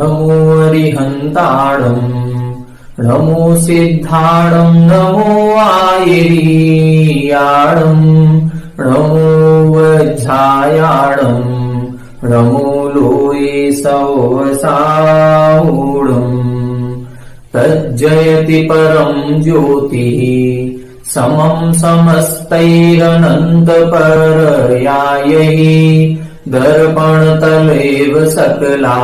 नमो अरिहन्ताणम् नमो सिद्धाणम् नमो आयरीयाणम् नमो वज्रायाणम् नमो लोये सवसाऊढम् तज्जयति परम् ज्योतिः समम् समस्तैरनन्तपरयायै दर्पणतलेव सकला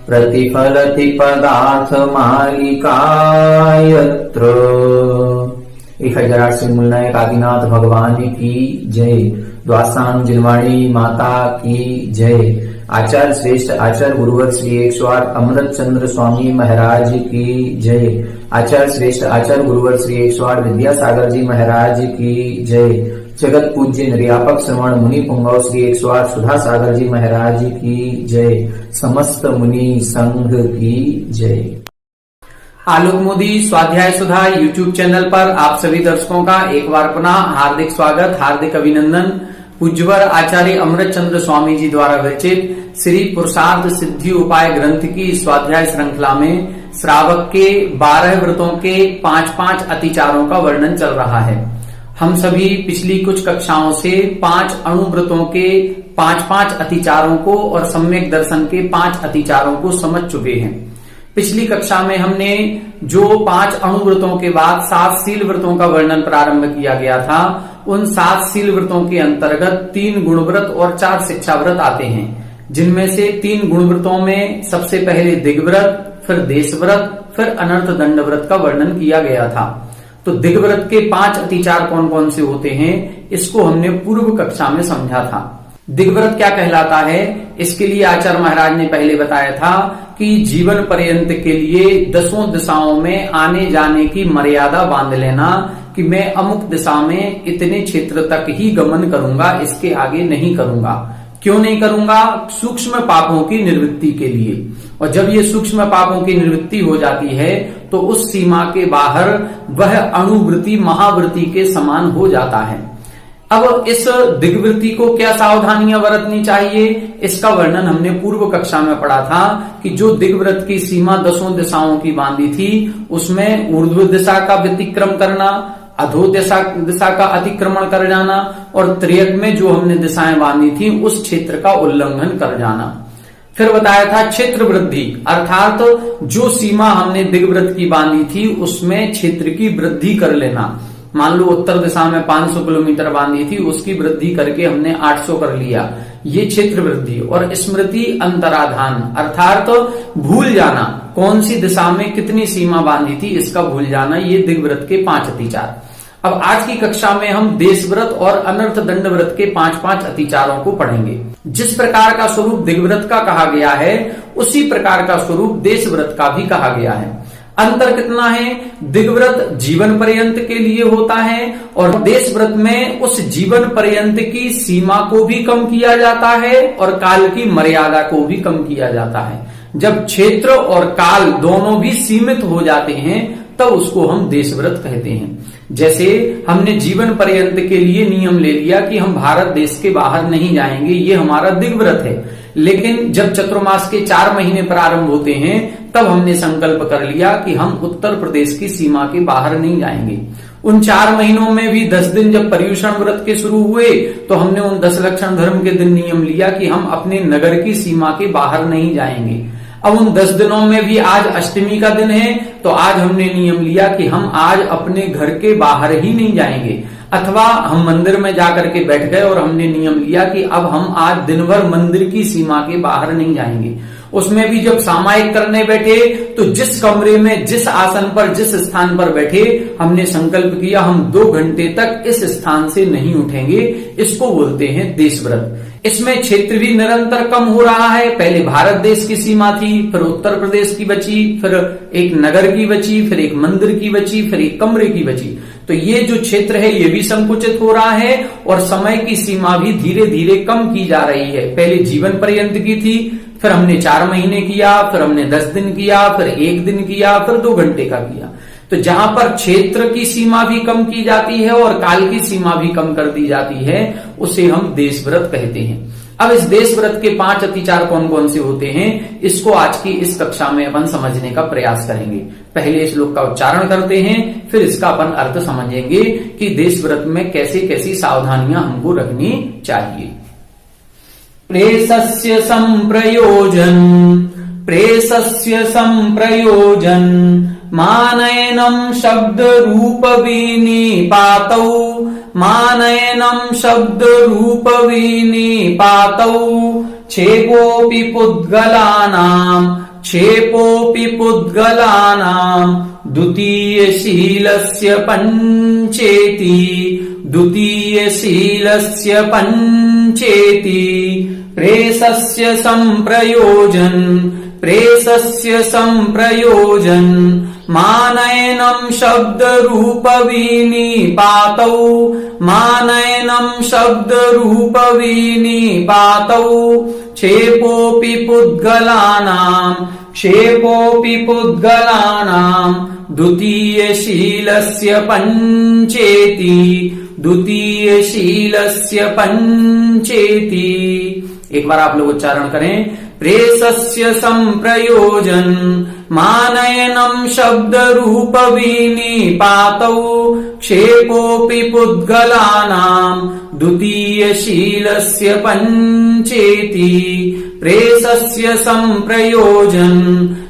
प्रतिफलति पदार्थमालिका यत्र। 1008 मूलनायक आदिनाथ भगवान की जय। द्वासांग जिनवाणी माता की जय। आचार्य श्रेष्ठ आचार्य गुरुवर श्री 108 अमृत चंद्र स्वामी महाराज की जय। आचार्य श्रेष्ठ आचार्य गुरुवर श्री 108 विद्यासागर जी महाराज की जय। जगत पूज्य निर्यापक श्रवण मुनि पुंगव श्री 108 सुधा सागर जी महाराज की जय। समस्त मुनि संघ की जय। आलोक मोदी स्वाध्याय सुधा यूट्यूब चैनल पर आप सभी दर्शकों का एक बार पुनः हार्दिक स्वागत, हार्दिक अभिनंदन। पूज्यवर आचार्य अमृत चंद्र स्वामी जी द्वारा विरचित श्री पुरुषार्थ सिद्धि उपाय ग्रंथ की स्वाध्याय श्रृंखला में श्रावक के 12 व्रतों के 5-5 अतिचारों का वर्णन चल रहा है। हम सभी पिछली कुछ कक्षाओं से 5 अणुव्रतों के 5-5 अतिचारों को और सम्यक दर्शन के 5 अतिचारों को समझ चुके हैं। पिछली कक्षा में हमने जो 5 अणुव्रतों के बाद 7 शील व्रतों का वर्णन प्रारंभ किया गया था, उन 7 शील व्रतों के अंतर्गत 3 गुणव्रत और 4 शिक्षा व्रत आते हैं, जिनमें से 3 गुणव्रतों में सबसे पहले दिग्व्रत, फिर देशव्रत, फिर अनर्थ दंड व्रत का वर्णन किया गया था। तो दिग्व्रत के 5 अतिचार कौन कौन से होते हैं, इसको हमने पूर्व कक्षा में समझा था। दिग्व्रत क्या कहलाता है, इसके लिए आचार्य महाराज ने पहले बताया था कि जीवन पर्यंत के लिए 10 दिशाओं में आने जाने की मर्यादा बांध लेना कि मैं अमुक दिशा में इतने क्षेत्र तक ही गमन करूंगा, इसके आगे नहीं करूंगा। क्यों नहीं करूंगा? सूक्ष्म पापों की निवृत्ति के लिए। और जब ये सूक्ष्म पापों की निवृत्ति हो जाती है तो उस सीमा के बाहर वह अणुवृत्ति महावृत्ति के समान हो जाता है। अब इस दिग्वृत्ति को क्या सावधानियां बरतनी चाहिए, इसका वर्णन हमने पूर्व कक्षा में पढ़ा था कि जो दिग्व्रत की सीमा 10 दिशाओं की बांधी थी, उसमें ऊर्ध्व दिशा का व्यतिक्रम करना, अधो दिशा का अतिक्रमण कर जाना और त्रियक में जो हमने दिशाएं बांधी थी उस क्षेत्र का उल्लंघन कर जाना। फिर बताया था क्षेत्र वृद्धि, अर्थात जो सीमा हमने दिग्व्रत की बांधी थी उसमें क्षेत्र की वृद्धि कर लेना। मान लो उत्तर दिशा में 500 किलोमीटर बांधी थी, उसकी वृद्धि करके हमने 800 कर लिया, ये क्षेत्र वृद्धि। और स्मृति अंतराधान, अर्थात भूल जाना, कौन सी दिशा में कितनी सीमा बांधी थी इसका भूल जाना, ये दिग्व्रत के 5 अतिचार। अब आज की कक्षा में हम देशव्रत और अनर्थ दंड व्रत के 5-5 अतिचारों को पढ़ेंगे। जिस प्रकार का स्वरूप दिग्व्रत का कहा गया है, उसी प्रकार का स्वरूप देशव्रत का भी कहा गया है। अंतर कितना है? दिग्व्रत जीवन पर्यंत के लिए होता है और देशव्रत में उस जीवन पर्यंत की सीमा को भी कम किया जाता है और काल की मर्यादा को भी कम किया जाता है। जब क्षेत्र और काल दोनों भी सीमित हो जाते हैं तब उसको हम देशव्रत कहते हैं। जैसे हमने जीवन पर्यंत के लिए नियम ले लिया कि हम भारत देश के बाहर नहीं जाएंगे, ये हमारा दिग्व्रत है। लेकिन जब चतुर्मास के 4 महीने प्रारंभ होते हैं तब हमने संकल्प कर लिया कि हम उत्तर प्रदेश की सीमा के बाहर नहीं जाएंगे। उन 4 महीनों में भी 10 दिन जब पर्युषण व्रत के शुरू हुए तो हमने उन 10 लक्षण धर्म के दिन नियम लिया कि हम अपने नगर की सीमा के बाहर नहीं जाएंगे। अब उन 10 दिनों में भी आज अष्टमी का दिन है तो आज हमने नियम लिया कि हम आज अपने घर के बाहर ही नहीं जाएंगे। अथवा हम मंदिर में जाकर के बैठ गए और हमने नियम लिया कि अब हम आज दिन भर मंदिर की सीमा के बाहर नहीं जाएंगे। उसमें भी जब सामायिक करने बैठे तो जिस कमरे में, जिस आसन पर, जिस स्थान पर बैठे, हमने संकल्प किया हम 2 घंटे तक इस स्थान से नहीं उठेंगे। इसको बोलते हैं देशव्रत। इसमें क्षेत्र भी निरंतर कम हो रहा है। पहले भारत देश की सीमा थी, फिर उत्तर प्रदेश की बची, फिर एक नगर की बची, फिर एक मंदिर की बची, फिर एक कमरे की बची। तो ये जो क्षेत्र है ये भी संकुचित हो रहा है और समय की सीमा भी धीरे धीरे कम की जा रही है। पहले जीवन पर्यंत की थी, फिर हमने 4 महीने किया, फिर हमने 10 दिन किया, फिर 1 दिन किया, फिर 2 घंटे का किया। तो जहां पर क्षेत्र की सीमा भी कम की जाती है और काल की सीमा भी कम कर दी जाती है, उसे हम देशव्रत कहते हैं। अब इस देश व्रत के 5 अतिचार कौन कौन से होते हैं, इसको आज की इस कक्षा में अपन समझने का प्रयास करेंगे। पहले श्लोक का उच्चारण करते हैं, फिर इसका अपन अर्थ समझेंगे कि देश व्रत में कैसे कैसी सावधानियां हमको रखनी चाहिए। प्रेषस्य संप्रयोजन मानयनम शब्द रूप विनिपातौ क्षेपोऽपि पुद्गलानां द्वितीयशीलस्य पंचेति प्रेषस्य संप्रयोजन मानयनम शब्द रूप विनिपातौ क्षेपोऽपि पुद्गलानां द्वितीयशीलस्य पंचेति। एक बार आप लोग उच्चारण करें। प्रेषस्य संप्रयोजन मानयनम शब्द रूप विनिपातौ क्षेपोऽपि पुद्गलानां द्वितीयशीलस्य पंचेति प्रेषस्य संप्रयोजन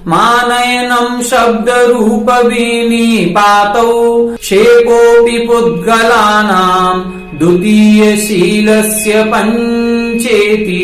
मानयनम शब्द रूप विनिपातौ क्षेपोऽपि पुद्गलानां द्वितीयशीलस्य पंचेति।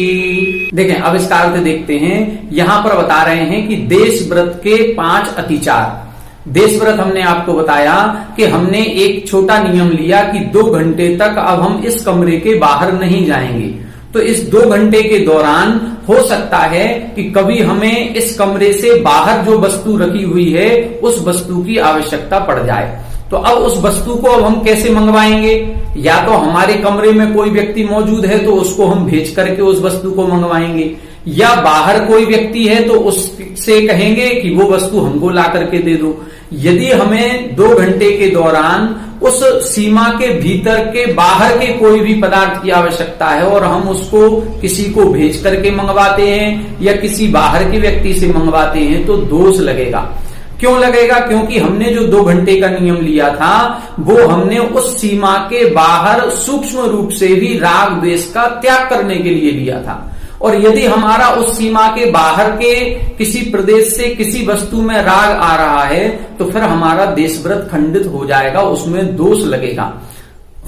देखें, अब इसका अर्थ देखते हैं। यहां पर बता रहे हैं कि देश व्रत के 5 अतिचार। देश व्रत हमने आपको बताया कि हमने एक छोटा नियम लिया कि 2 घंटे तक अब हम इस कमरे के बाहर नहीं जाएंगे। तो इस 2 घंटे के दौरान हो सकता है कि कभी हमें इस कमरे से बाहर जो वस्तु रखी हुई है उस वस्तु की आवश्यकता पड़ जाए। तो अब उस वस्तु को अब हम कैसे मंगवाएंगे? या तो हमारे कमरे में कोई व्यक्ति मौजूद है तो उसको हम भेज करके उस वस्तु को मंगवाएंगे, या बाहर कोई व्यक्ति है तो उससे कहेंगे कि वो वस्तु हमको ला करके दे दो। यदि हमें 2 घंटे के दौरान उस सीमा के भीतर के बाहर के कोई भी पदार्थ की आवश्यकता है और हम उसको किसी को भेज करके मंगवाते हैं या किसी बाहर के व्यक्ति से मंगवाते हैं तो दोष लगेगा। क्यों लगेगा? क्योंकि हमने जो 2 घंटे का नियम लिया था वो हमने उस सीमा के बाहर सूक्ष्म रूप से भी राग द्वेष का त्याग करने के लिए लिया था। और यदि हमारा उस सीमा के बाहर के किसी प्रदेश से किसी वस्तु में राग आ रहा है तो फिर हमारा देश व्रत खंडित हो जाएगा, उसमें दोष लगेगा।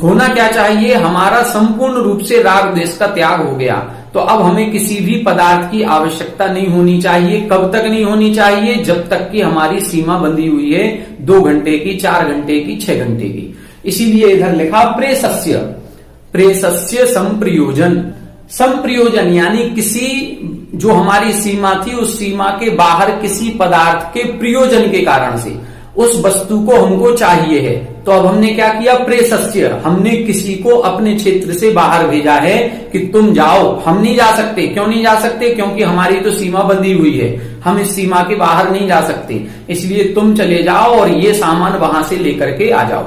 होना क्या चाहिए? हमारा संपूर्ण रूप से राग द्वेष का त्याग हो गया। तो अब हमें किसी भी पदार्थ की आवश्यकता नहीं होनी चाहिए। कब तक नहीं होनी चाहिए? जब तक कि हमारी सीमा बंधी हुई है 2 घंटे की, 4 घंटे की, 6 घंटे की। इसीलिए इधर लिखा प्रेषस्य संप्रयोजन यानी किसी जो हमारी सीमा थी उस सीमा के बाहर किसी पदार्थ के प्रयोजन के कारण से उस वस्तु को हमको चाहिए है। तो अब हमने क्या किया? प्रेषस्य, हमने किसी को अपने क्षेत्र से बाहर भेजा है कि तुम जाओ। हम नहीं जा सकते। क्यों नहीं जा सकते? क्योंकि हमारी तो सीमा बंधी हुई है, हम इस सीमा के बाहर नहीं जा सकते। इसलिए तुम चले जाओ और ये सामान वहां से लेकर के आ जाओ।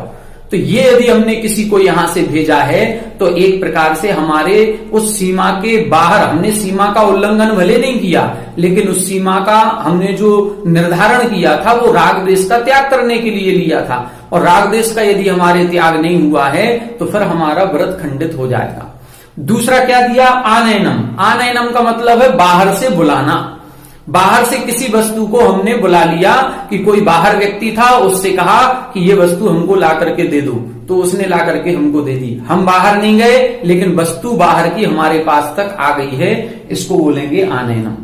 तो ये यदि हमने किसी को यहां से भेजा है तो एक प्रकार से हमारे उस सीमा के बाहर, हमने सीमा का उल्लंघन भले नहीं किया लेकिन उस सीमा का हमने जो निर्धारण किया था वो राग द्वेष का त्याग करने के लिए लिया था। और राग द्वेष का यदि हमारे त्याग नहीं हुआ है तो फिर हमारा व्रत खंडित हो जाएगा। दूसरा क्या दिया? आनयनम का मतलब है बाहर से बुलाना। बाहर से किसी वस्तु को हमने बुला लिया कि कोई बाहर व्यक्ति था, उससे कहा कि ये वस्तु हमको ला करके दे दो, तो उसने ला करके हमको दे दी। हम बाहर नहीं गए लेकिन वस्तु बाहर की हमारे पास तक आ गई है, इसको बोलेंगे आनयनम।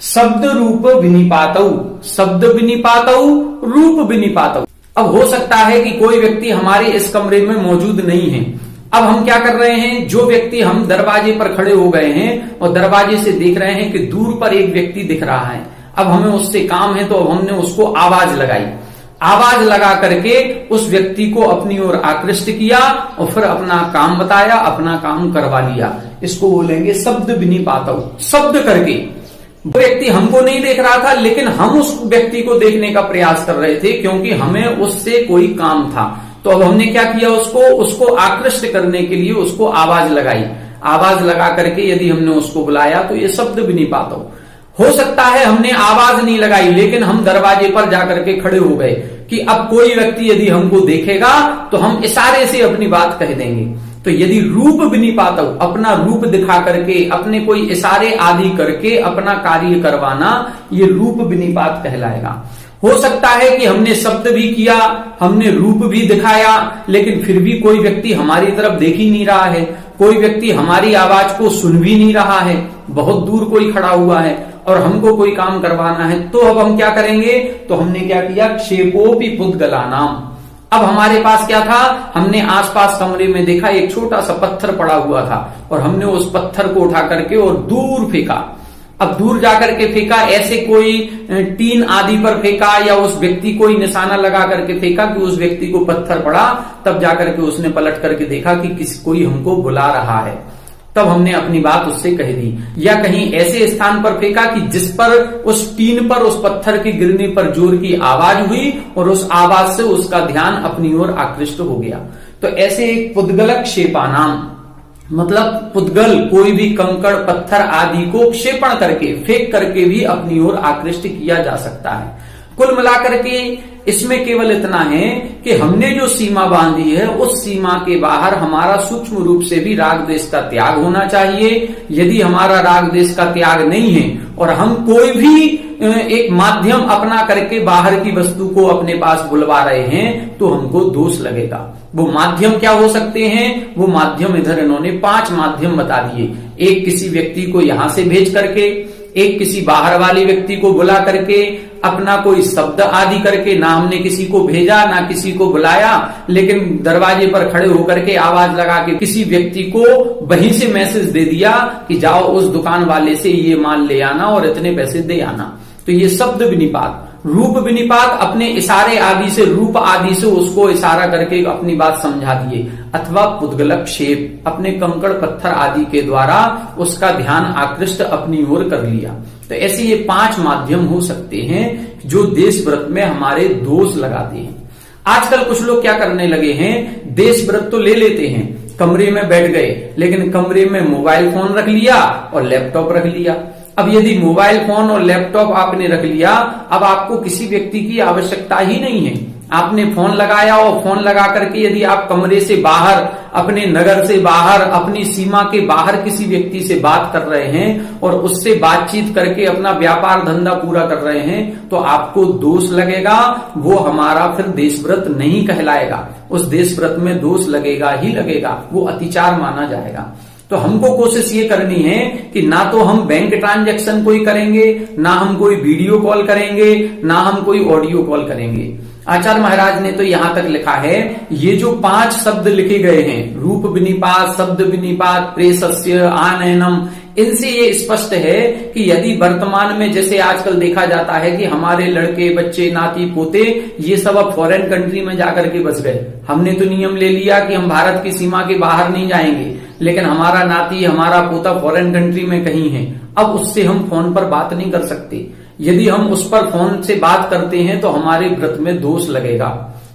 शब्द रूप विनिपातौ, शब्द विनिपातौ, रूप विनिपातौ। अब हो सकता है कि कोई व्यक्ति हमारे इस कमरे में मौजूद नहीं है। अब हम क्या कर रहे हैं? जो व्यक्ति, हम दरवाजे पर खड़े हो गए हैं और दरवाजे से देख रहे हैं कि दूर पर एक व्यक्ति दिख रहा है। अब हमें उससे काम है तो अब हमने उसको आवाज लगाई। आवाज लगा करके उस व्यक्ति को अपनी ओर आकृष्ट किया और फिर अपना काम बताया, अपना काम करवा लिया। इसको बोलेंगे शब्द विनिपातौ। शब्द करके, वो व्यक्ति हमको नहीं देख रहा था लेकिन हम उस व्यक्ति को देखने का प्रयास कर रहे थे क्योंकि हमें उससे कोई काम था। तो अब हमने क्या किया? उसको आकृष्ट करने के लिए उसको आवाज लगाई। आवाज लगा करके यदि हमने उसको बुलाया तो ये शब्द विनिपात हो सकता है हमने आवाज नहीं लगाई लेकिन हम दरवाजे पर जाकर के खड़े हो गए कि अब कोई व्यक्ति यदि हमको देखेगा तो हम इशारे से अपनी बात कह देंगे। तो यदि रूप विनिपात, अपना रूप दिखा करके, अपने कोई इशारे आदि करके अपना कार्य करवाना, ये रूप विनिपात कहलाएगा। हो सकता है कि हमने शब्द भी किया, हमने रूप भी दिखाया, लेकिन फिर भी कोई व्यक्ति हमारी तरफ देख ही नहीं रहा है, कोई व्यक्ति हमारी आवाज को सुन भी नहीं रहा है, बहुत दूर कोई खड़ा हुआ है और हमको कोई काम करवाना है। तो अब हम क्या करेंगे? तो हमने क्या किया? क्षेपोपि पुद्गलानाम। अब हमारे पास क्या था? हमने आसपास कमरे में देखा एक छोटा सा पत्थर पड़ा हुआ था और हमने उस पत्थर को उठा करके और दूर फेंका। अब दूर जाकर के फेंका, ऐसे कोई टीन आदि पर फेंका या उस व्यक्ति को ही निशाना लगा करके फेंका कि उस व्यक्ति को पत्थर पड़ा, तब जाकर के उसने पलट करके देखा कि कोई हमको बुला रहा है, तब हमने अपनी बात उससे कह दी। या कहीं ऐसे स्थान पर फेंका कि जिस पर उस टीन पर, उस पत्थर के गिरने पर जोर की आवाज हुई और उस आवाज से उसका ध्यान अपनी ओर आकृष्ट हो गया। तो ऐसे एक पुद्गल क्षेपानाम, मतलब पुद्गल कोई भी कंकड़ पत्थर आदि को क्षेपण करके, फेंक करके भी अपनी ओर आकृष्ट किया जा सकता है। कुल मिलाकर के इसमें केवल इतना है कि हमने जो सीमा बांधी है उस सीमा के बाहर हमारा सूक्ष्म रूप से भी राग द्वेष का त्याग होना चाहिए। यदि हमारा राग द्वेष का त्याग नहीं है और हम कोई भी एक माध्यम अपना करके बाहर की वस्तु को अपने पास बुलवा रहे हैं तो हमको दोष लगेगा। वो माध्यम क्या हो सकते हैं? वो माध्यम इधर इन्होंने 5 माध्यम बता दिए। एक किसी व्यक्ति को यहां से भेज करके, एक किसी बाहर वाले व्यक्ति को बुला करके, अपना कोई शब्द आदि करके, ना हमने किसी को भेजा ना किसी को बुलाया, लेकिन दरवाजे पर खड़े होकर के आवाज लगा के किसी व्यक्ति को वहीं से मैसेज दे दिया कि जाओ उस दुकान वाले से ये माल ले आना और इतने पैसे दे आना। तो ये शब्द विनिपात। रूप विनिपात, अपने इशारे आदि से, रूप आदि से उसको इशारा करके अपनी बात समझा दिए। अथवा पुद्गल क्षेप, अपने कंकड़ पत्थर आदि के द्वारा उसका ध्यान आकृष्ट अपनी ओर कर लिया। तो ऐसे ये 5 माध्यम हो सकते हैं जो देश व्रत में हमारे दोष लगाते हैं। आजकल कुछ लोग क्या करने लगे हैं? देश व्रत तो ले लेते हैं, कमरे में बैठ गए, लेकिन कमरे में मोबाइल फोन रख लिया और लैपटॉप रख लिया। अब यदि मोबाइल फोन और लैपटॉप आपने रख लिया, अब आपको किसी व्यक्ति की आवश्यकता ही नहीं है। आपने फोन लगाया और फोन लगा करके यदि आप कमरे से बाहर, अपने नगर से बाहर, अपनी सीमा के बाहर किसी व्यक्ति से बात कर रहे हैं और उससे बातचीत करके अपना व्यापार धंधा पूरा कर रहे हैं, तो आपको दोष लगेगा। वो हमारा फिर देशव्रत नहीं कहलाएगा। उस देशव्रत में दोष लगेगा ही लगेगा, वो अतिचार माना जाएगा। तो हमको कोशिश ये करनी है कि ना तो हम बैंक ट्रांजैक्शन कोई करेंगे, ना हम कोई वीडियो कॉल करेंगे, ना हम कोई ऑडियो कॉल करेंगे। आचार्य महाराज ने तो यहां तक लिखा है, ये जो 5 शब्द लिखे गए हैं, रूप विनिपात, शब्द विनिपात, प्रेषस्य, आनयनम, इनसे ये स्पष्ट है कि यदि वर्तमान में जैसे आजकल देखा जाता है कि हमारे लड़के बच्चे, नाती पोते, ये सब अब फॉरेन कंट्री में जाकर के बस गए। हमने तो नियम ले लिया कि हम भारत की सीमा के बाहर नहीं जाएंगे, लेकिन हमारा नाती, हमारा पोता फॉरेन कंट्री में कहीं है। अब उससे हम फोन पर बात नहीं कर सकते। यदि हम उस पर फोन से बात करते हैं तो हमारे व्रत में दोष लगेगा।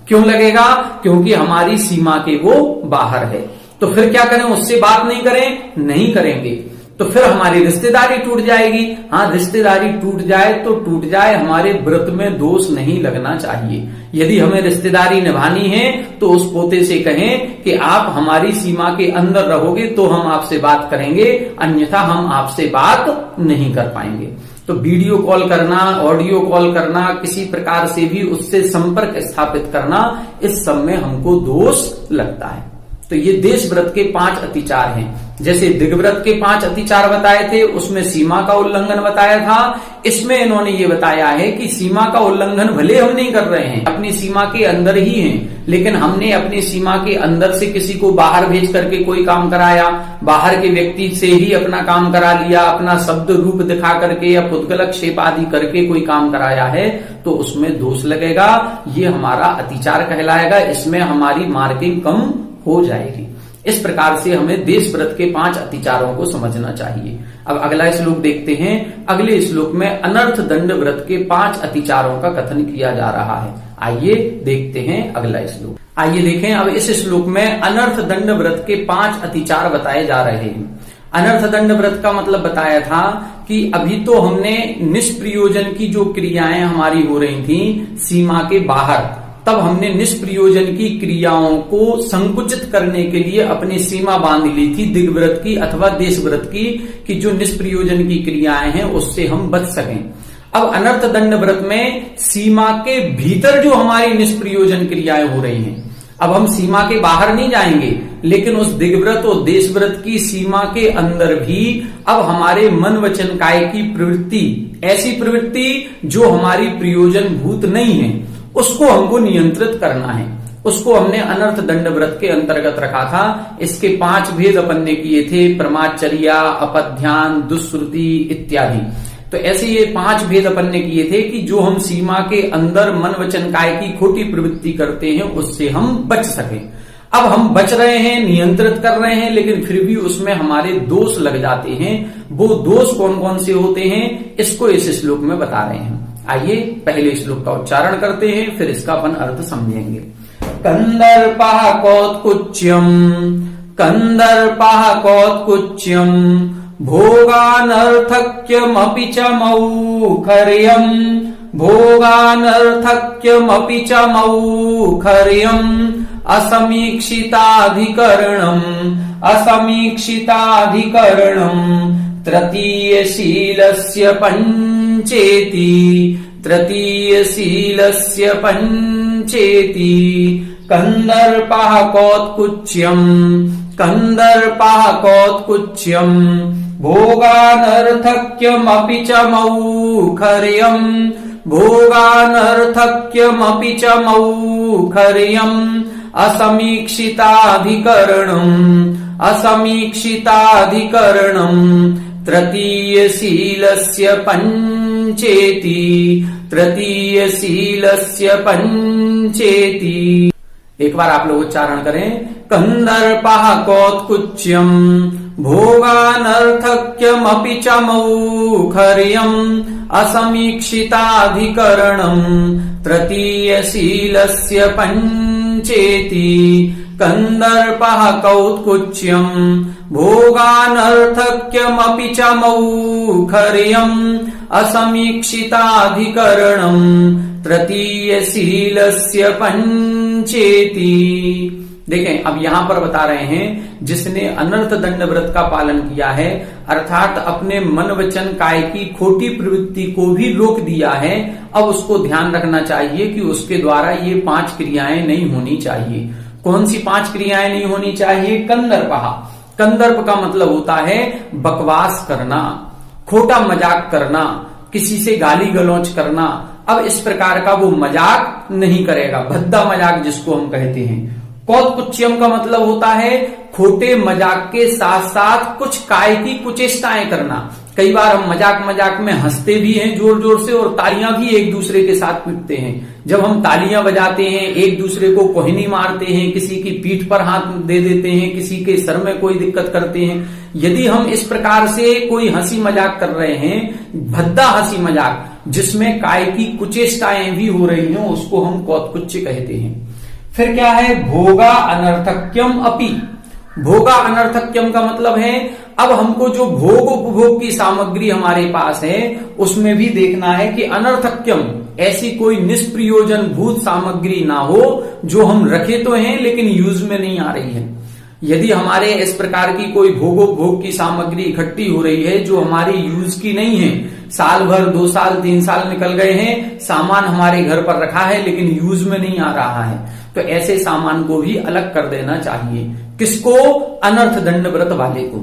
क्यों लगेगा? क्योंकि हमारी सीमा के वो बाहर है। तो फिर क्या करें? उससे बात नहीं करें? नहीं करेंगे तो फिर हमारी रिश्तेदारी टूट जाएगी। हाँ, रिश्तेदारी टूट जाए तो टूट जाए, हमारे व्रत में दोष नहीं लगना चाहिए। यदि हमें रिश्तेदारी निभानी है तो उस पोते से कहें कि आप हमारी सीमा के अंदर रहोगे तो हम आपसे बात करेंगे, अन्यथा हम आपसे बात नहीं कर पाएंगे। तो वीडियो कॉल करना, ऑडियो कॉल करना, किसी प्रकार से भी उससे संपर्क स्थापित करना, इस सब में हमको दोष लगता है। तो ये देश व्रत के 5 अतिचार हैं। जैसे दिग्व्रत के 5 अतिचार बताए थे, उसमें सीमा का उल्लंघन बताया था। इसमें इन्होंने ये बताया है कि सीमा का उल्लंघन भले हम नहीं कर रहे हैं, अपनी सीमा के अंदर ही हैं, लेकिन हमने अपनी सीमा के अंदर से किसी को बाहर भेज करके कोई काम कराया, बाहर के व्यक्ति से ही अपना काम करा लिया, अपना शब्द रूप दिखा करके या पुद्गल क्षेप आदि करके कोई काम कराया है, तो उसमें दोष लगेगा। ये हमारा अतिचार कहलाएगा। इसमें हमारी मार्किंग कम हो जाएगी। इस प्रकार से हमें देश व्रत के 5 अतिचारों को समझना चाहिए। अब अगला श्लोक देखते हैं। अगले श्लोक में अनर्थ दंड व्रत के 5 अतिचारों का कथन किया जा रहा है। आइए देखते हैं अगला श्लोक। आइए देखें, अब इस श्लोक में अनर्थ दंड व्रत के 5 अतिचार बताए जा रहे हैं। अनर्थ दंड व्रत का मतलब बताया था कि अभी तो हमने निष्प्रयोजन की जो क्रियाएं हमारी हो रही थी सीमा के बाहर, तब हमने निष्प्रयोजन की क्रियाओं को संकुचित करने के लिए अपनी सीमा बांध ली थी दिग्व्रत की अथवा देशव्रत की, कि जो निष्प्रयोजन की क्रियाएं हैं उससे हम बच सकें। अब अनर्थ दंड व्रत में सीमा के भीतर जो हमारी निष्प्रयोजन क्रियाएं हो रही हैं, अब हम सीमा के बाहर नहीं जाएंगे, लेकिन उस दिग्व्रत और देशव्रत की सीमा के अंदर भी अब हमारे मन वचन काय की प्रवृत्ति, ऐसी प्रवृत्ति जो हमारी प्रयोजन भूत नहीं है, उसको हमको नियंत्रित करना है। उसको हमने अनर्थ दंड व्रत के अंतर्गत रखा था। इसके 5 भेद अपन ने किए थे, प्रमाचर्या, अपध्यान, दुष्श्रुति इत्यादि। तो ऐसे ये 5 भेद अपन ने किए थे कि जो हम सीमा के अंदर मन वचन काय की खोटी प्रवृत्ति करते हैं उससे हम बच सके। अब हम बच रहे हैं, नियंत्रित कर रहे हैं, लेकिन फिर भी उसमें हमारे दोष लग जाते हैं। वो दोष कौन कौन से होते हैं इसको इस श्लोक में बता रहे हैं। आइए पहले श्लोक का उच्चारण करते हैं, फिर इसका अपन अर्थ समझेंगे। कंदर्पः कौत्कुच्यम, कंदर्पः कौत्कुच्यम, भोगानर्थक्यमपि च मौखर्यम्, भोगानर्थक्यमपि च मौखर्यम्, असमीक्षिताधिकरणम्, असमीक्षिताधिकरणम्, तृतीयशीलस्य पंचेति, तृतीयशीलस्य पंचेति, कंदर्पः कौत्कुच्यम्, कंदर्पः कौत्कुच्यम्, भोगानर्थक्यमपि च मौखर्यम्, भोगानर्थक्यमपि च मौखर्यम्, असमीक्षिताधिकरणम्, असमीक्षिताधिकरणम्, तृतीयशीलस्य पंचेति, तृतीयशीलस्य पंचेति। एक बार आप लोग उच्चारण करें। कंदर्पः कौत्कुच्यम्, भोगानर्थक्यमपि च मौखर्यम्, असमीक्षिताधिकरणम्, तृतीयशीलस्य पंचेति, कंदर्पः कौत्कुच्यम्, भोगानर्थक्यमपि च मौखर्यम्, असमीक्षिताधिकरणम्, तृतीयशीलस्य पंचेति। देखें, अब यहां पर बता रहे हैं जिसने अनर्थ दंड व्रत का पालन किया है, अर्थात अपने मन वचन काय की खोटी प्रवृत्ति को भी रोक दिया है, अब उसको ध्यान रखना चाहिए कि उसके द्वारा ये 5 क्रियाएं नहीं होनी चाहिए। कौन सी 5 क्रियाएं नहीं होनी चाहिए? कंदर्पः, कंदर्प का मतलब होता है बकवास करना, खोटा मजाक करना, किसी से गाली गलौज करना। अब इस प्रकार का वो मजाक नहीं करेगा, भद्दा मजाक जिसको हम कहते हैं। कौत्कुच्यम का मतलब होता है खोटे मजाक के साथ साथ कुछ काय की कुचेष्टाएं करना। कई बार हम मजाक मजाक में हंसते भी हैं जोर जोर से और तालियां भी एक दूसरे के साथ पीटते हैं। जब हम तालियां बजाते हैं, एक दूसरे को कोहनी मारते हैं, किसी की पीठ पर हाथ दे देते हैं, किसी के सर में कोई दिक्कत करते हैं, यदि हम इस प्रकार से कोई हंसी मजाक कर रहे हैं, भद्दा हंसी मजाक जिसमें काय की कुचेष्टाएं भी हो रही हैं, उसको हम कौत्कुच्य कहते हैं। फिर क्या है? भोगा अनर्थक्यम अपि। भोगा अनर्थक्यम का मतलब है अब हमको जो भोग उपभोग की सामग्री हमारे पास है उसमें भी देखना है कि अनर्थक्यम, ऐसी कोई निष्प्रयोजन भूत सामग्री ना हो जो हम रखे तो हैं लेकिन यूज में नहीं आ रही है। यदि हमारे इस प्रकार की कोई भोगोपभोग की सामग्री इकट्ठी हो रही है जो हमारी यूज की नहीं है, साल भर 2 साल 3 साल निकल गए हैं, सामान हमारे घर पर रखा है लेकिन यूज में नहीं आ रहा है, तो ऐसे सामान को भी अलग कर देना चाहिए। किसको? अनर्थ दंड व्रत वाले को।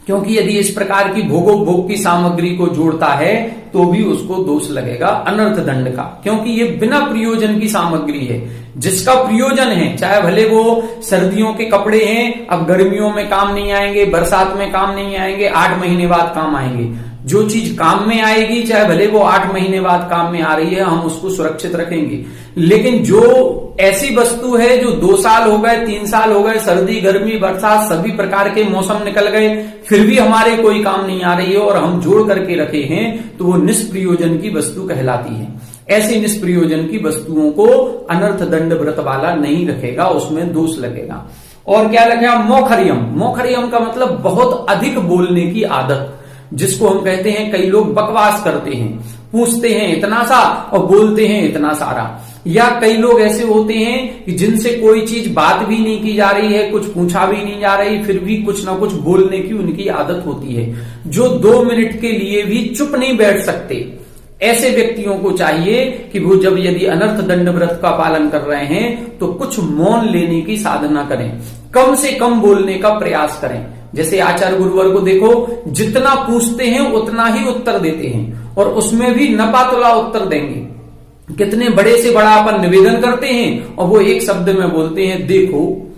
क्योंकि यदि इस प्रकार की भोगोपभोग की सामग्री को जोड़ता है तो भी उसको दोष लगेगा अनर्थ दंड का, क्योंकि ये बिना प्रयोजन की सामग्री है। जिसका प्रयोजन है, चाहे भले वो सर्दियों के कपड़े हैं, अब गर्मियों में काम नहीं आएंगे, बरसात में काम नहीं आएंगे, 8 महीने बाद काम आएंगे। जो चीज काम में आएगी, चाहे भले वो 8 महीने बाद काम में आ रही है, हम उसको सुरक्षित रखेंगे। लेकिन जो ऐसी वस्तु है जो 2 साल हो गए, 3 साल हो गए, सर्दी गर्मी बरसात सभी प्रकार के मौसम निकल गए, फिर भी हमारे कोई काम नहीं आ रही है और हम जोड़ करके रखे हैं, तो वो निष्प्रयोजन की वस्तु कहलाती है। ऐसे निष्प्रयोजन की वस्तुओं को अनर्थ दंड व्रत वाला नहीं रखेगा, उसमें दोष लगेगा। और क्या लगेगा? मोखरियम। मोखरियम का मतलब बहुत अधिक बोलने की आदत, जिसको हम कहते हैं, कई लोग बकवास करते हैं, पूछते हैं इतना सा और बोलते हैं इतना सारा। या कई लोग ऐसे होते हैं कि जिनसे कोई चीज बात भी नहीं की जा रही है, कुछ पूछा भी नहीं जा रही, फिर भी कुछ ना कुछ बोलने की उनकी आदत होती है, जो 2 मिनट के लिए भी चुप नहीं बैठ सकते। ऐसे व्यक्तियों को चाहिए कि वो जब यदि अनर्थ दंड व्रत का पालन कर रहे हैं तो कुछ मौन लेने की साधना करें, कम से कम बोलने का प्रयास करें। जैसे आचार्य गुरुवर को देखो, जितना पूछते हैं उतना ही उत्तर देते हैं, और उसमें भी नपातुला उत्तर देंगे। कितने बड़े से बड़ा अपन निवेदन करते हैं और वो एक शब्द में बोलते हैं देखो।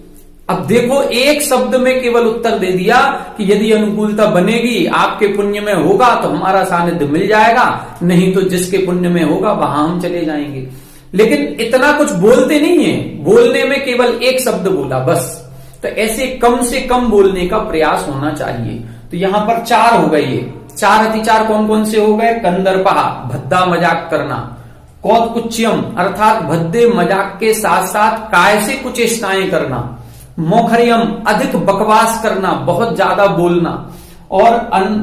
अब देखो, एक शब्द में केवल उत्तर दे दिया कि यदि अनुकूलता बनेगी, आपके पुण्य में होगा तो हमारा सानिध्य मिल जाएगा, नहीं तो जिसके पुण्य में होगा वहां हम चले जाएंगे। लेकिन इतना कुछ बोलते नहीं है, बोलने में केवल एक शब्द बोला बस। तो ऐसे कम से कम बोलने का प्रयास होना चाहिए। तो यहां पर 4 हो गए। ये 4 अतिचार कौन कौन से हो गए? कंदर्पा, भद्दा मजाक करना, कौतकुच्यम अर्थात भद्दे मजाक के साथ साथ काय से कुछ चेष्टाएं करना, मोखरियम अधिक बकवास करना, बहुत ज्यादा बोलना, और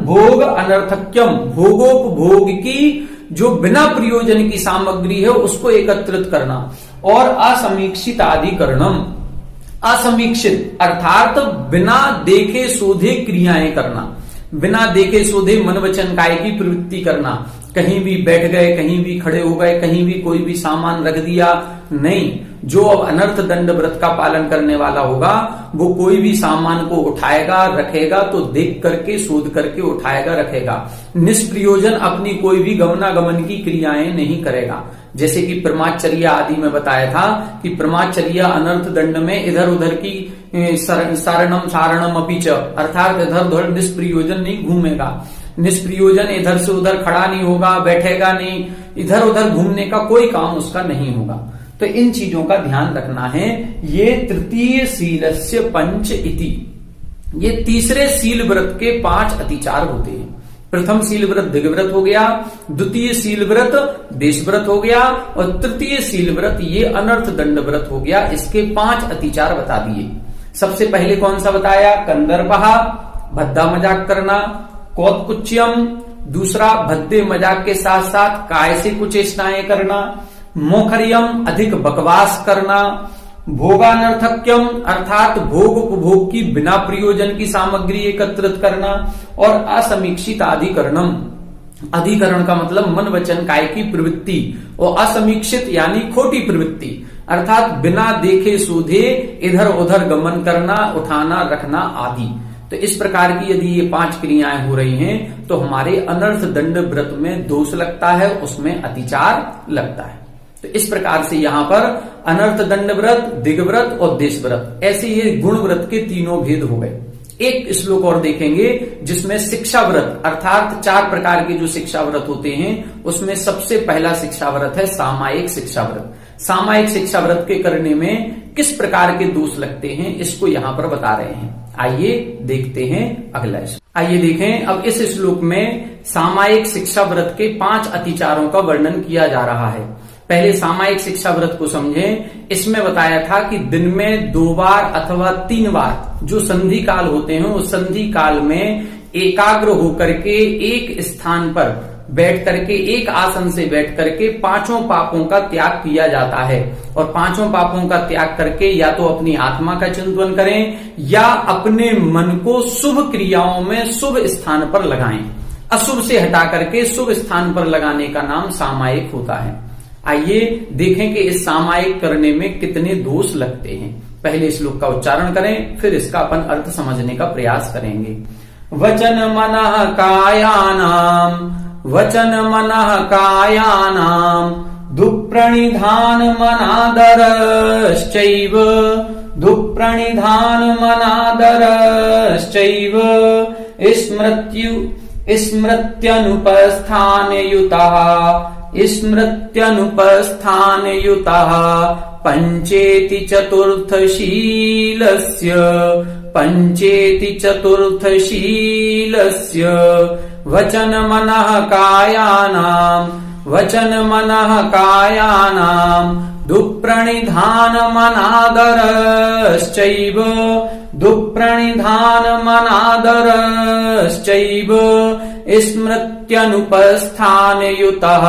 भोग अनर्थक्यम भोगोपभोग की जो बिना प्रयोजन की सामग्री है उसको एकत्रित करना, और असमीक्षित आदिकरणम, असमीक्षित अर्थात बिना देखे सोधे क्रियाएं करना, बिना देखे सोधे मन वचन काय की प्रवृत्ति करना। कहीं भी बैठ गए, कहीं भी खड़े हो गए, कहीं भी कोई भी सामान रख दिया, नहीं। जो अब अनर्थ दंड व्रत का पालन करने वाला होगा वो कोई भी सामान को उठाएगा रखेगा तो देख करके शोध करके उठाएगा रखेगा, निष्प्रयोजन अपनी कोई भी गमनागमन की क्रियाएं नहीं करेगा। जैसे कि प्रमाचर्या आदि में बताया था कि प्रमाचर्या अनर्थ दंड में इधर उधर की सारणम सारणम अपीच अर्थात इधर उधर निष्प्रयोजन नहीं घूमेगा, निष्प्रयोजन इधर से उधर खड़ा नहीं होगा, बैठेगा नहीं, इधर उधर घूमने का कोई काम उसका नहीं होगा। तो इन चीजों का ध्यान रखना है। ये तृतीय शीलस्य पंच इति, ये तीसरे शील व्रत के 5 अतिचार होते हैं। प्रथम शील व्रत दिग्व्रत हो गया, द्वितीय शील व्रत देश व्रत हो गया, और तृतीय शील व्रत ये अनर्थ दंड व्रत हो गया। इसके 5 अतिचार बता दिए। सबसे पहले कौन सा बताया? कंदर्पहा, भद्दा मजाक करना, कौतकुच्यम, दूसरा भद्दे मजाक के साथ साथ काय से कुछ चेष्टाएं करना, मोखरियम अधिक बकवास करना, भोगानर्थक्यम अर्थात भोग उपभोग की बिना प्रयोजन की सामग्री एकत्रित करना, और असमीक्षित अधिकरणम, अधिकरण का मतलब मन वचन काय की प्रवृत्ति, और असमीक्षित यानी खोटी प्रवृत्ति अर्थात बिना देखे सोधे इधर उधर गमन करना, उठाना रखना आदि। तो इस प्रकार की यदि ये 5 क्रियाएं हो रही हैं तो हमारे अनर्थ दंड व्रत में दोष लगता है, उसमें अतिचार लगता है। तो इस प्रकार से यहाँ पर अनर्थ दंड व्रत, दिग्व्रत और देश व्रत, ऐसे ये गुण व्रत के 3 भेद हो गए। एक श्लोक और देखेंगे जिसमें शिक्षा व्रत अर्थात 4 प्रकार के जो शिक्षा व्रत होते हैं उसमें सबसे पहला शिक्षा व्रत है सामायिक शिक्षा व्रत। सामायिक शिक्षा व्रत के करने में किस प्रकार के दोष लगते हैं इसको यहाँ पर बता रहे हैं। आइए देखते हैं अगला। आइए देखें, अब इस श्लोक में सामायिक शिक्षा व्रत के 5 अतिचारों का वर्णन किया जा रहा है। पहले सामायिक शिक्षा व्रत को समझें। इसमें बताया था कि दिन में 2 बार अथवा 3 बार जो संधि काल होते हैं उस संधि काल में एकाग्र होकर के एक स्थान पर बैठ करके, एक आसन से बैठ करके 5 पापों का त्याग किया जाता है। और 5 पापों का त्याग करके या तो अपनी आत्मा का चिंतन करें या अपने मन को शुभ क्रियाओं में शुभ स्थान पर लगाएं। अशुभ से हटा करके शुभ स्थान पर लगाने का नाम सामायिक होता है। आइए देखें कि इस सामायिक करने में कितने दोष लगते हैं। पहले श्लोक का उच्चारण करें, फिर इसका अपन अर्थ समझने का प्रयास करेंगे। वचन मनः कायानाम, वचन मनः कायानाम, दुप्रणिधान मनादरश्चैव, दुप्रणिधान मनादरश्चैव, स्मृत्यनुपस्थानयुतः, स्मृत्यनुपस्थानयुतः, पंचेति चतुर्थशीलस्य, पंचेति चतुर्थशीलस्य, वचन मनः कायानाम, वचन मनः कायानाम् दुप्रणिधानमनादरश्चैव दुप्रणिधानमनादरश्चैव स्मृत्यनुपस्थानयुतः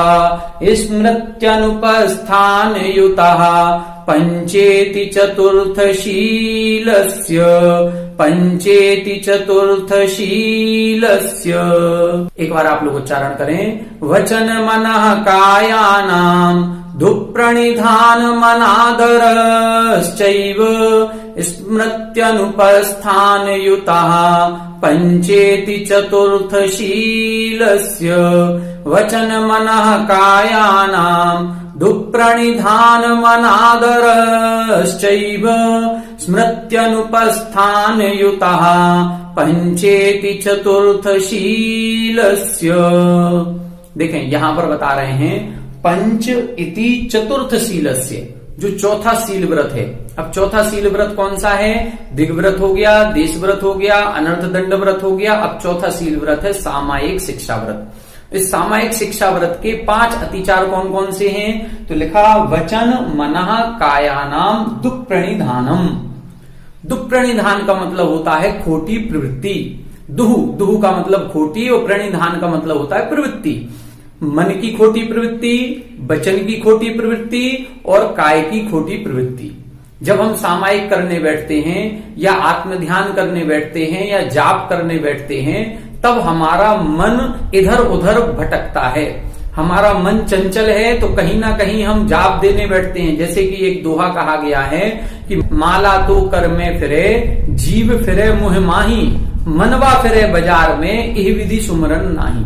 पंचेति चतुर्थशीलस्य। एक बार आप लोग उच्चारण करें, वचन मनः कायानाम् दुप्रणिधानमनादरश्चैव स्मृत्यनुपस्थानयुतः पंचेति चतुर्थशीलस्य। वचन मनः कायानाम् दुप्रणिधानमनादरश्चैव स्मृत्यनुपस्थानयुतः पंचेति चतुर्थशीलस्य। देखें यहां पर बता रहे हैं पंच इति चतुर्थशीलस्य, जो चौथा शील व्रत है। अब चौथा शील व्रत कौन सा है? दिग्व्रत हो गया, देश व्रत हो गया, अनर्थ दंड व्रत हो गया। अब चौथा शील व्रत है सामायिक शिक्षा व्रत। इस सामायिक शिक्षा व्रत के 5 अतिचार कौन कौन से हैं? तो लिखा वचन मनः कायानाम दुप्रणिधानम। दुप्रणिधान का मतलब होता है खोटी प्रवृत्ति। दुहु का मतलब खोटी और प्रणिधान का मतलब होता है प्रवृत्ति। मन की खोटी प्रवृत्ति, वचन की खोटी प्रवृत्ति और काय की खोटी प्रवृत्ति। जब हम सामायिक करने बैठते हैं या आत्मध्यान करने बैठते हैं या जाप करने बैठते हैं, तब हमारा मन इधर उधर भटकता है, हमारा मन चंचल है, तो कहीं ना कहीं हम जाप देने बैठते हैं। जैसे कि एक दोहा कहा गया है कि माला तो कर में फिरे, जीव फिरे मुह माही, मनवा फिरे बाजार में, इह विधि सुमरन नाही।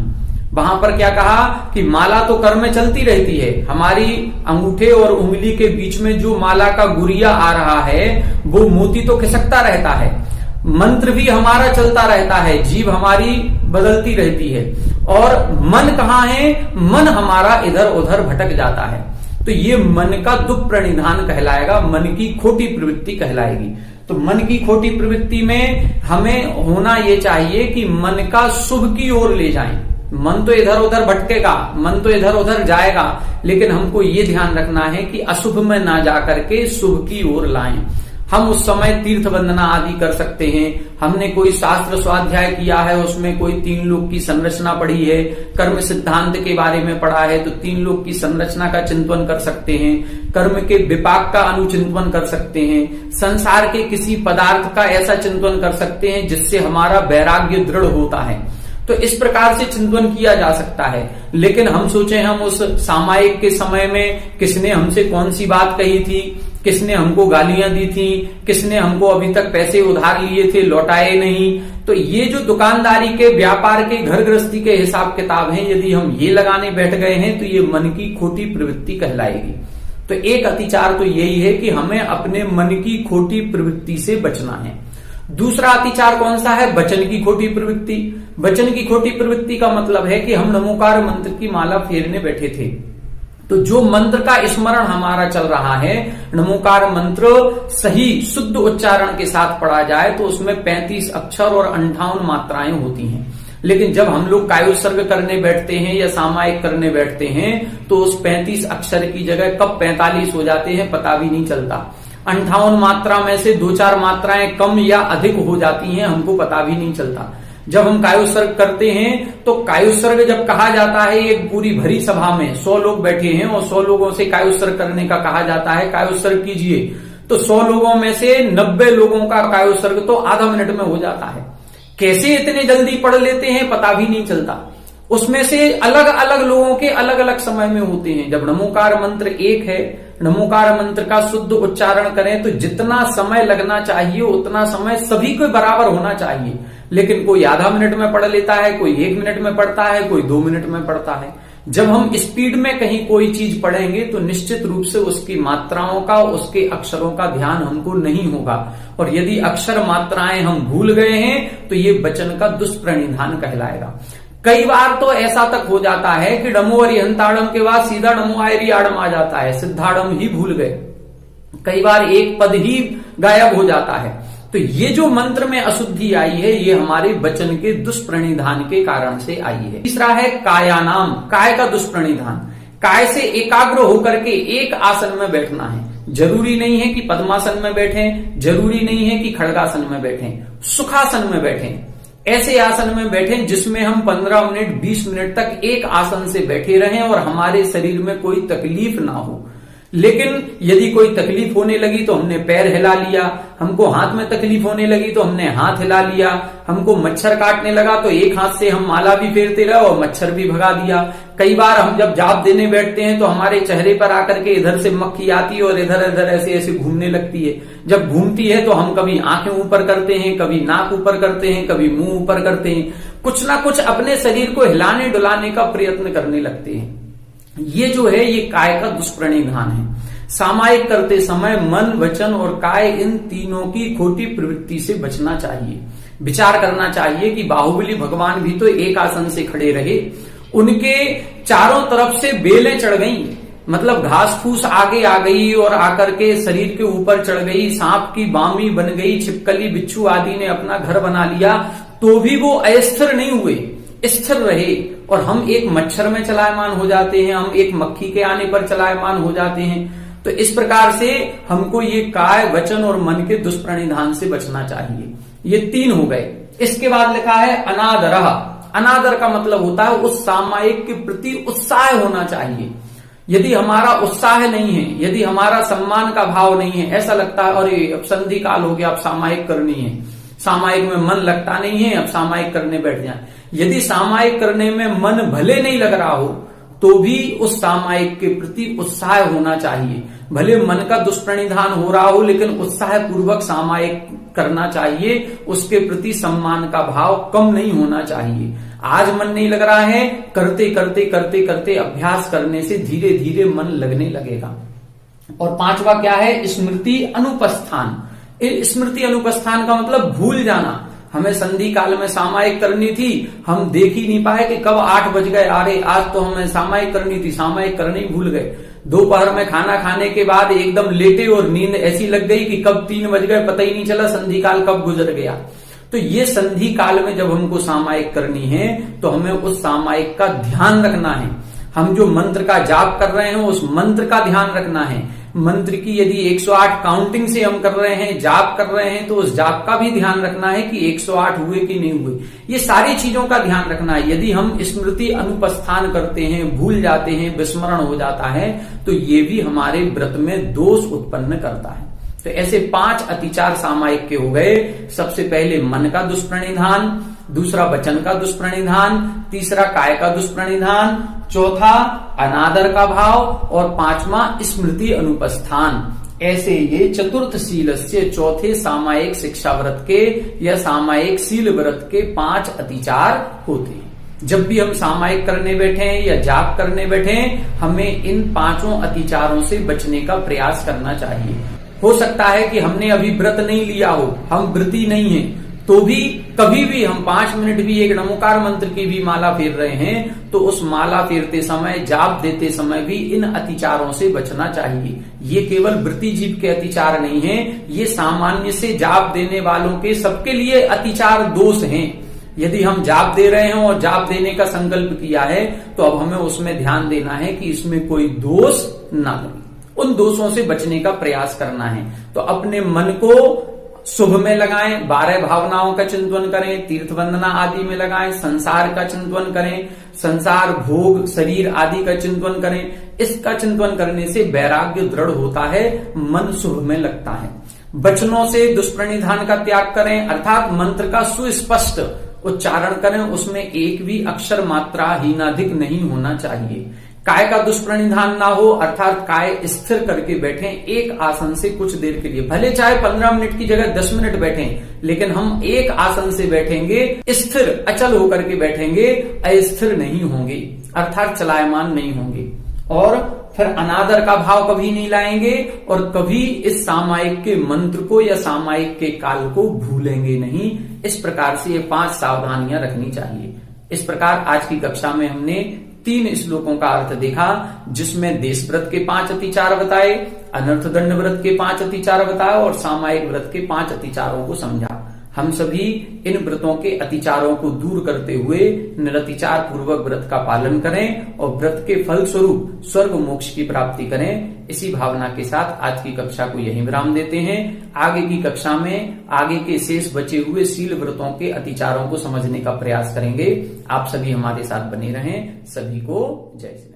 वहां पर क्या कहा कि माला तो कर में चलती रहती है, हमारी अंगूठे और उंगली के बीच में जो माला का गुरिया आ रहा है वो मोती तो खिसकता रहता है, मंत्र भी हमारा चलता रहता है, जीभ हमारी बदलती रहती है, और मन कहाँ है? मन हमारा इधर उधर भटक जाता है। तो ये मन का दुप्रणिधान कहलाएगा, मन की खोटी प्रवृत्ति कहलाएगी। तो मन की खोटी प्रवृत्ति में हमें होना ये चाहिए कि मन का शुभ की ओर ले जाएं। मन तो इधर उधर भटकेगा, मन तो इधर उधर जाएगा, लेकिन हमको ये ध्यान रखना है कि अशुभ में ना जाकर के शुभ की ओर लाएं। हम उस समय तीर्थ वंदना आदि कर सकते हैं। हमने कोई शास्त्र स्वाध्याय किया है, उसमें कोई 3 लोक की संरचना पढ़ी है, कर्म सिद्धांत के बारे में पढ़ा है, तो 3 लोक की संरचना का चिंतन कर सकते हैं, कर्म के विपाक का अनुचिंतन कर सकते हैं, संसार के किसी पदार्थ का ऐसा चिंतन कर सकते हैं जिससे हमारा वैराग्य दृढ़ होता है। तो इस प्रकार से चिंतन किया जा सकता है। लेकिन हम सोचे हम उस सामायिक के समय में किसने हमसे कौन सी बात कही थी, किसने हमको गालियां दी थी, किसने हमको अभी तक पैसे उधार लिए थे लौटाए नहीं, तो ये जो दुकानदारी के, व्यापार के, घर गृहस्थी के हिसाब किताब हैं, यदि हम ये लगाने बैठ गए हैं तो ये मन की खोटी प्रवृत्ति कहलाएगी। तो एक अतिचार तो यही है कि हमें अपने मन की खोटी प्रवृत्ति से बचना है। दूसरा अतिचार कौन सा है? वचन की खोटी प्रवृत्ति। वचन की खोटी प्रवृत्ति का मतलब है कि हम नमोकार मंत्र की माला फेरने बैठे थे, तो जो मंत्र का स्मरण हमारा चल रहा है, नमोकार मंत्र सही शुद्ध उच्चारण के साथ पढ़ा जाए तो उसमें 35 अक्षर और 58 मात्राएं होती हैं। लेकिन जब हम लोग कायोत्सर्ग करने बैठते हैं या सामायिक करने बैठते हैं तो उस 35 अक्षर की जगह कब 45 हो जाते हैं पता भी नहीं चलता। 58 मात्रा में से 2-4 मात्राएं कम या अधिक हो जाती हैं, हमको पता भी नहीं चलता। जब हम कायोत्सर्ग करते हैं तो कायोत्सर्ग जब कहा जाता है, एक पूरी भरी सभा में 100 लोग बैठे हैं और 100 लोगों से कायोत्सर्ग करने का कहा जाता है, कायोत्सर्ग कीजिए, तो 100 लोगों में से 90 लोगों का कायोत्सर्ग तो आधा मिनट में हो जाता है। कैसे इतने जल्दी पढ़ लेते हैं पता भी नहीं चलता। उसमें से अलग अलग लोगों के अलग अलग समय में होते हैं। जब नमोकार मंत्र एक है, नमोकार मंत्र का शुद्ध उच्चारण करें तो जितना समय लगना चाहिए उतना समय सभी को बराबर होना चाहिए। लेकिन कोई आधा मिनट में पढ़ लेता है, कोई 1 मिनट में पढ़ता है, कोई 2 मिनट में पढ़ता है। जब हम स्पीड में कहीं कोई चीज पढ़ेंगे तो निश्चित रूप से उसकी मात्राओं का, उसके अक्षरों का ध्यान हमको नहीं होगा, और यदि अक्षर मात्राएं हम भूल गए हैं तो ये वचन का दुष्प्रणिधान कहलाएगा। कई बार तो ऐसा तक हो जाता है कि डमो अरिहंताड़म के बाद सीधा डमो आयरियाड़म आ जाता है, सिद्धाड़म ही भूल गए। कई बार एक पद ही गायब हो जाता है। तो ये जो मंत्र में अशुद्धि आई है ये हमारे वचन के दुष्प्रणिधान के कारण से आई है। तीसरा है कायानाम, काय का दुष्प्रणिधान। काय से एकाग्र होकर के एक आसन में बैठना है। जरूरी नहीं है कि पद्मासन में बैठें, जरूरी नहीं है कि खड़गासन में बैठें, सुखासन में बैठें। ऐसे आसन में बैठें जिसमें हम 15 मिनट 20 मिनट तक एक आसन से बैठे रहें और हमारे शरीर में कोई तकलीफ ना हो। लेकिन यदि कोई तकलीफ होने लगी तो हमने पैर हिला लिया, हमको हाथ में तकलीफ होने लगी तो हमने हाथ हिला लिया, हमको मच्छर काटने लगा तो एक हाथ से हम माला भी फेरते रहे और मच्छर भी भगा दिया। कई बार हम जब जाप देने बैठते हैं तो हमारे चेहरे पर आकर के इधर से मक्खी आती है और इधर इधर ऐसे ऐसे घूमने लगती है। जब घूमती है तो हम कभी आंखें ऊपर करते हैं, कभी नाक ऊपर करते हैं, कभी मुंह ऊपर करते हैं, कुछ ना कुछ अपने शरीर को हिलाने डुलाने का प्रयत्न करने लगते हैं। ये जो है ये काय का दुष्प्रणिधान है। सामायिक करते समय मन, वचन और काय इन तीनों की खोटी प्रवृत्ति से बचना चाहिए। विचार करना चाहिए कि बाहुबली भगवान भी तो एक आसन से खड़े रहे, उनके चारों तरफ से बेलें चढ़ गई, मतलब घास फूस आगे आ गई और आकर के शरीर के ऊपर चढ़ गई, सांप की बामी बन गई, छिपकली बिच्छू आदि ने अपना घर बना लिया, तो भी वो अस्थिर नहीं हुए, स्थिर रहे। और हम एक मच्छर में चलायमान हो जाते हैं, हम एक मक्खी के आने पर चलायमान हो जाते हैं। तो इस प्रकार से हमको ये काय, वचन और मन के दुष्प्रणिधान से बचना चाहिए। ये 3 हो गए। इसके बाद लिखा है अनादरः। अनादर का मतलब होता है उस सामायिक के प्रति उत्साह होना चाहिए। यदि हमारा उत्साह नहीं है, यदि हमारा सम्मान का भाव नहीं है, ऐसा लगता है अरे अब संधि काल हो गया, अब सामायिक करनी है, सामायिक में मन लगता नहीं है, अब सामायिक करने बैठ जाए। यदि सामायिक करने में मन भले नहीं लग रहा हो तो भी उस सामायिक के प्रति उत्साह होना चाहिए। भले मन का दुष्प्रणिधान हो रहा हो लेकिन उत्साह पूर्वक सामायिक करना चाहिए, उसके प्रति सम्मान का भाव कम नहीं होना चाहिए। आज मन नहीं लग रहा है, करते करते करते करते अभ्यास करने से धीरे धीरे मन लगने लगेगा। और 5वां क्या है? स्मृति अनुपस्थान। स्मृति अनुपस्थान का मतलब भूल जाना। हमें संधि काल में सामायिक करनी थी, हम देख ही नहीं पाए कि कब 8 बज गए, अरे आज तो हमें सामायिक करनी थी, सामायिक करने ही भूल गए। दोपहर में खाना खाने के बाद एकदम लेटे और नींद ऐसी लग गई कि कब 3 बज गए, पता ही नहीं चला संधि काल कब गुजर गया। तो ये संधि काल में जब हमको सामायिक करनी है तो हमें उस सामायिक का ध्यान रखना है। हम जो मंत्र का जाप कर रहे हैं उस मंत्र का ध्यान रखना है। मंत्र की यदि 108 काउंटिंग से हम कर रहे हैं, जाप कर रहे हैं, तो उस जाप का भी ध्यान रखना है कि 108 हुए कि नहीं हुए। ये सारी चीजों का ध्यान रखना है। यदि हम स्मृति अनुपस्थान करते हैं, भूल जाते हैं, विस्मरण हो जाता है, तो ये भी हमारे व्रत में दोष उत्पन्न करता है। तो ऐसे 5 अतिचार सामायिक के हो गए। सबसे पहले मन का दुष्प्रणिधान, दूसरा वचन का दुष्प्रणिधान, तीसरा काय का दुष्प्रणिधान, चौथा अनादर का भाव और 5वां स्मृति अनुपस्थान। ऐसे ये चतुर्थ शीलस्य चौथे सामायिक शिक्षा व्रत के या सामायिक शील व्रत के 5 अतिचार होते हैं। जब भी हम सामायिक करने बैठे या जाप करने बैठे, हमें इन 5 अतिचारों से बचने का प्रयास करना चाहिए। हो सकता है कि हमने अभी व्रत नहीं लिया हो, हम व्रती नहीं है, तो भी कभी भी हम 5 मिनट भी एक नमोकार मंत्र की भी माला फेर रहे हैं तो उस माला फेरते समय, जाप देते समय भी इन अतिचारों से बचना चाहिए। ये केवल व्रती जीव के अतिचार नहीं है, ये सामान्य से जाप देने वालों के सबके लिए अतिचार दोष हैं। यदि हम जाप दे रहे हैं और जाप देने का संकल्प किया है तो अब हमें उसमें ध्यान देना है कि इसमें कोई दोष ना लगे। उन दोषों से बचने का प्रयास करना है। तो अपने मन को शुभ में लगाएं, 12 भावनाओं का चिंतन करें, तीर्थ वंदना आदि में लगाएं, संसार का चिंतन करें, संसार भोग शरीर आदि का चिंतन करें। इसका चिंतन करने से वैराग्य दृढ़ होता है, मन शुभ में लगता है। वचनों से दुष्प्रणिधान का त्याग करें, अर्थात मंत्र का सुस्पष्ट उच्चारण करें, उसमें एक भी अक्षर मात्रा हीनाधिक नहीं होना चाहिए। काय का दुष्प्रणिधान ना हो, अर्थात काय स्थिर करके बैठें एक आसन से कुछ देर के लिए, भले चाहे 15 मिनट की जगह 10 मिनट बैठें, लेकिन हम एक आसन से बैठेंगे, स्थिर अचल होकर के बैठेंगे, अस्थिर नहीं होंगे, अर्थात चलायमान नहीं होंगे। और फिर अनादर का भाव कभी नहीं लाएंगे और कभी इस सामायिक के मंत्र को या सामायिक के काल को भूलेंगे नहीं। इस प्रकार से ये 5 सावधानियां रखनी चाहिए। इस प्रकार आज की कक्षा में हमने 3 श्लोकों का अर्थ देखा, जिसमें देश व्रत के 5 अतिचार बताए, अनर्थ दंड व्रत के 5 अतिचार बताए और सामायिक व्रत के 5 अतिचारों को समझा। हम सभी इन व्रतों के अतिचारों को दूर करते हुए निरतिचार पूर्वक व्रत का पालन करें और व्रत के फल स्वरूप स्वर्ग मोक्ष की प्राप्ति करें। इसी भावना के साथ आज की कक्षा को यहीं विराम देते हैं। आगे की कक्षा में आगे के शेष बचे हुए शील व्रतों के अतिचारों को समझने का प्रयास करेंगे। आप सभी हमारे साथ बने रहें। सभी को जय श्री